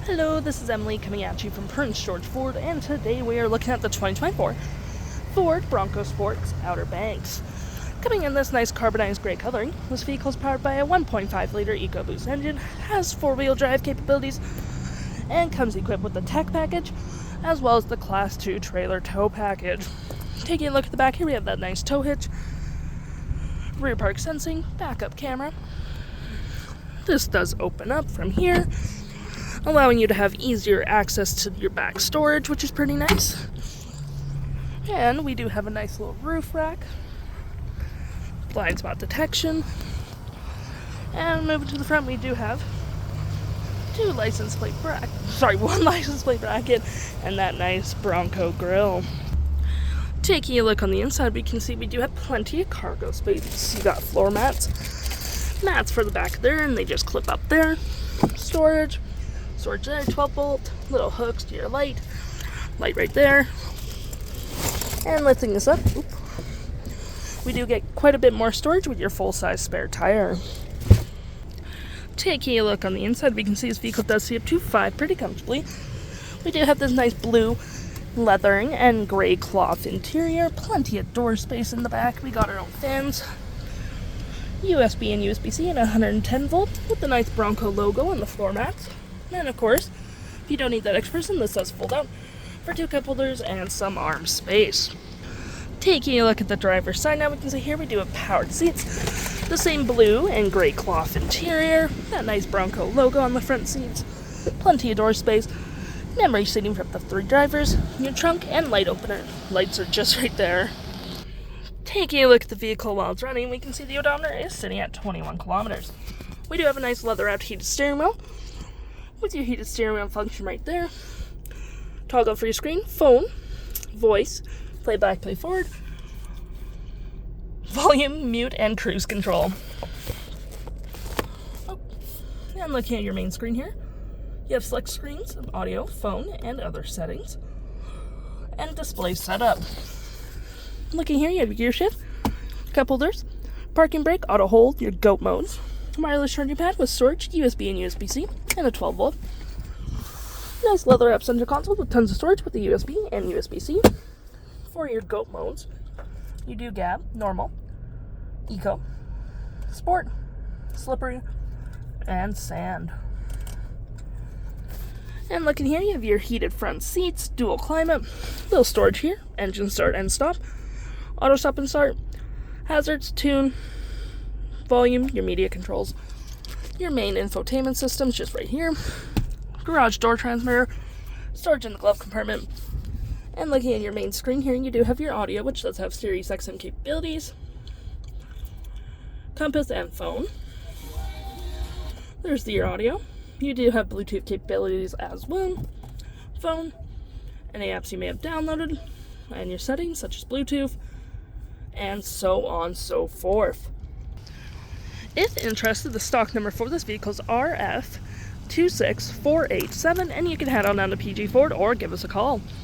Hello, this is Emily coming at you from Prince George Ford, and today we are looking at the 2024 Ford Bronco Sports Outer Banks. Coming in this nice carbonized gray coloring, this vehicle is powered by a 1.5-liter EcoBoost engine, has four-wheel drive capabilities, and comes equipped with the tech package, as well as the Class 2 trailer tow package. Taking a look at the back here, we have that nice tow hitch, rear park sensing, backup camera. This does open up from here, allowing you to have easier access to your back storage, which is pretty nice. And we do have a nice little roof rack, blind spot detection, and moving to the front, we do have one license plate bracket, and that nice Bronco grill. Taking a look on the inside, we can see we do have plenty of cargo space. You got floor mats for the back there, and they just clip up there. Storage there, 12 volt, little hooks to your light right there. And lifting this up, we do get quite a bit more storage with your full-size spare tire. Taking a look on the inside, we can see this vehicle does seat up to 5 pretty comfortably. We do have this nice blue leathering and gray cloth interior, plenty of door space in the back. We got our own fans, USB and USB-C, and 110 volt with the nice Bronco logo on the floor mats. And of course, if you don't need that extra person, this does fold out for 2 cup holders and some arm space. Taking a look at the driver's side now, we can see here we do have powered seats, the same blue and gray cloth interior, that nice Bronco logo on the front seats, plenty of door space, memory seating for up to 3 drivers, your trunk and light opener. Lights are just right there. Taking a look at the vehicle while it's running, we can see the odometer is sitting at 21 kilometers. We do have a nice leather-wrapped heated steering wheel, with your heated steering wheel function right there. Toggle for your screen, phone, voice, play back, play forward, volume, mute, and cruise control. And looking at your main screen here, you have select screens of audio, phone, and other settings, and display setup. Looking here, you have your gear shift, cup holders, parking brake, auto hold, your GOAT modes, wireless charging pad with storage, USB and USB-C, and a 12 volt. Nice leather wrap center console with tons of storage with the USB and USB-C. For your GOAT modes, you do GAB, normal, eco, sport, slippery, and sand. And looking here, you have your heated front seats, dual climate, little storage here, engine start and stop, auto stop and start, hazards, tune, volume, your media controls, your main infotainment systems just right here, garage door transmitter, storage in the glove compartment, and looking at your main screen here, you do have your audio, which does have Sirius XM capabilities, compass, and phone. There's your audio. You do have Bluetooth capabilities as well, phone, any apps you may have downloaded, and your settings such as Bluetooth, and so on so forth. If interested, the stock number for this vehicle is RF26487, and you can head on down to PG Ford or give us a call.